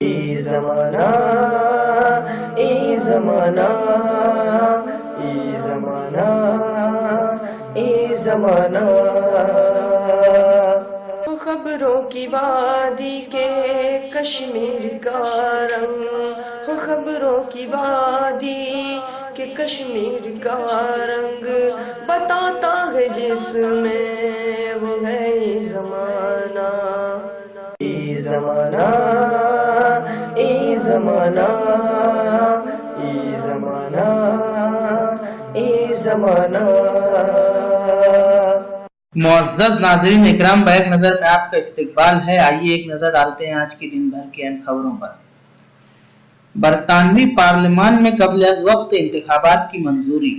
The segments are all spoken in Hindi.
ए ज़माना, ए ज़माना, ए ज़माना, ए ज़माना। खबरों की वादी के कश्मीर का रंग, हो खबरों की वादी के कश्मीर का रंग बताता है जिसमें वो है ये ज़माना। ए ज़माना, ए ज़माना, ए ज़माना, ए ज़माना। मुअज़्ज़ज़ नाज़रीन इकराम, बैक नजर में आपका इस्तकबाल है। आइए एक नजर डालते हैं आज की दिन भर की अहम खबरों पर। बरतानवी पार्लियामान में कब्ल अज़ वक्त इंतखाबात की मंजूरी।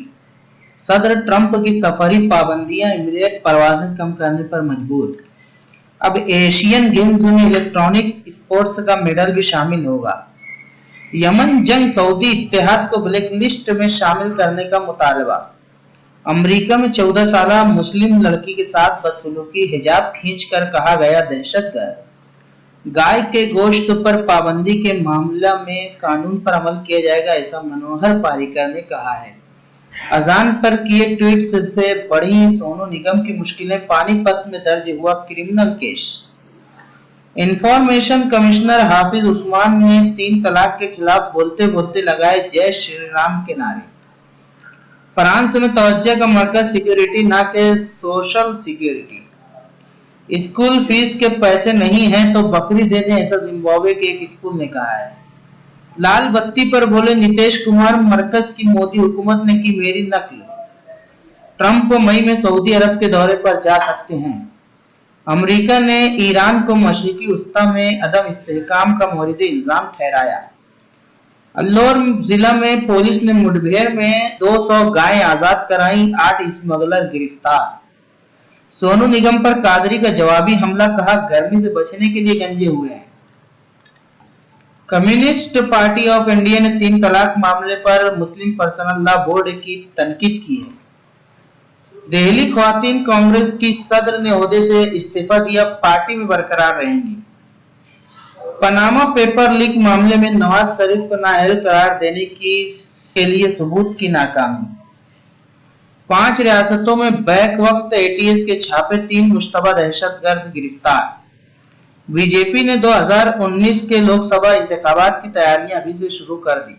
सदर ट्रंप की सफरी पाबंदियां इमीडिएट परवाजें कम करने पर मजबूर। अब एशियन गेम्स में इलेक्ट्रॉनिक्स स्पोर्ट्स का मेडल भी शामिल होगा। यमन जंग, सऊदी इत्तेहाद को ब्लैकलिस्ट में शामिल करने का मुतालबा। अमेरिका में 14 साला मुस्लिम लड़की के साथ बदसलूकी, हिजाब खींचकर कहा गया दहशतगर्द। गाय के गोश्त पर पाबंदी के मामला में कानून पर अमल किया जाएगा, ऐसा मनोहर पारिकर ने कहा है। अजान पर किए ट्वीट से बढ़ी सोनू निगम की मुश्किलें, पानीपत में दर्ज हुआ क्रिमिनल केस। इंफॉर्मेशन कमिश्नर हाफिज उस्मान ने 3 तलाक के खिलाफ बोलते बोलते लगाए जय श्री राम के नारे। फ्रांस में तवज्जो का मरकज सिक्योरिटी ना के सोशल सिक्योरिटी। स्कूल फीस के पैसे नहीं हैं तो बकरी दे दें, ऐसा जिम्बाब्वे के एक स्कूल ने कहा है। लाल बत्ती पर बोले नीतीश कुमार, मरकज की मोदी हुकूमत ने की मेरी नकल। ट्रंप मई में सऊदी अरब के दौरे पर जा सकते हैं। अमेरिका ने ईरान को मशरिकी वस्ता में अदम इस्तेहकाम का मोहरिद इल्जाम ठहराया। अल्लोर जिला में पुलिस ने मुठभेड़ में 200 गायें आजाद कराई, 8 स्मगलर गिरफ्तार। सोनू निगम पर कादरी का जवाबी हमला, कहा गर्मी से बचने के लिए गंजे हुए हैं। कम्युनिस्ट पार्टी ऑफ इंडिया ने 3 तलाक मामले पर मुस्लिम पर्सनल लॉ बोर्ड की तनकीद की है। दिल्ली ख्वातीन कांग्रेस की सदर ने ओहदे से इस्तीफा दिया, पार्टी में बरकरार रहेंगी। पनामा पेपर लीक मामले में नवाज शरीफ को नाअहल करार देने के लिए सबूत की नाकामी। 5 रियासतों में बैक वक्त एटीएस के छापे, 3 मुश्तबा दहशतगर्द गिरफ्तार। बीजेपी ने 2019 के लोकसभा इंतखाबात की तैयारियां अभी से शुरू कर दी।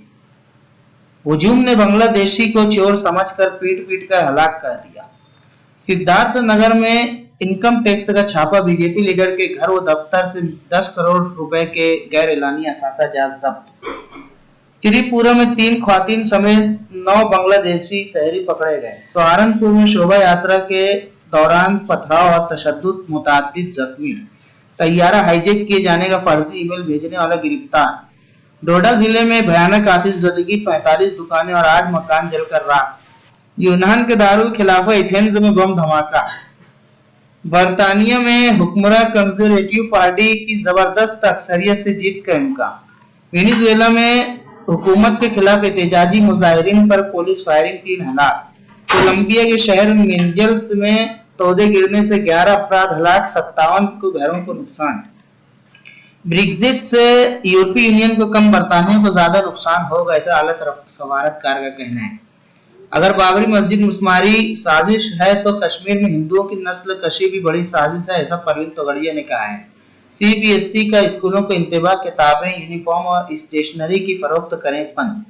हुजूम ने बांग्लादेशी को चोर समझकर पीट कर हलाक कर दिया। सिद्धार्थ नगर में इनकम टैक्स का छापा, बीजेपी लीडर के घर व दफ्तर से 10 करोड़ रुपए के गैर एलानी असासा जात जब्त। त्रिपुरा में 3 ख्वातीन समेत 9 बांग्लादेशी शहरी पकड़े गए। सहारनपुर में शोभा यात्रा के दौरान पथराव और तशद्दुद, मुतअद्दिद जख्मी। तैयारा हाईजैक किए जाने का फर्जी ईमेल भेजने वाला गिरफ्तार। डोडा जिले में भयानक आतिशबाजी, 45 दुकानें और 8 मकान जलकर राख। यूनान के दारुल खिलाफा एथेंस में बम धमाका। बर्तानिया में हुक्मरान कंजर्वेटिव पार्टी की जबरदस्त अक्सरियत से जीत का इम्कान। वेनेजुएला में हुकूमत के खिलाफ एहतजाजी मुजाहिरीन पर पुलिस फायरिंग, 3 हलाक। कोलंबिया के शहर मेंजल्स में तोदे गिरने से 11 अफराद हलाक, 57 घरों को नुकसान। ब्रेक्जिट से यूरोपीय यूनियन को कम, बरतानिया को ज्यादा नुकसान होगा, ऐसा आला सवारतकार का कहना है। अगर बाबरी मस्जिद मुस्मारी साजिश है तो कश्मीर में हिंदुओं की नस्ल कशी भी बड़ी साजिश है, ऐसा परवीन तोगड़िया ने कहा है। सीबीएसई का स्कूलों को इंतबा, किताबें, यूनिफॉर्म और स्टेशनरी की फरोख्त करें बंद।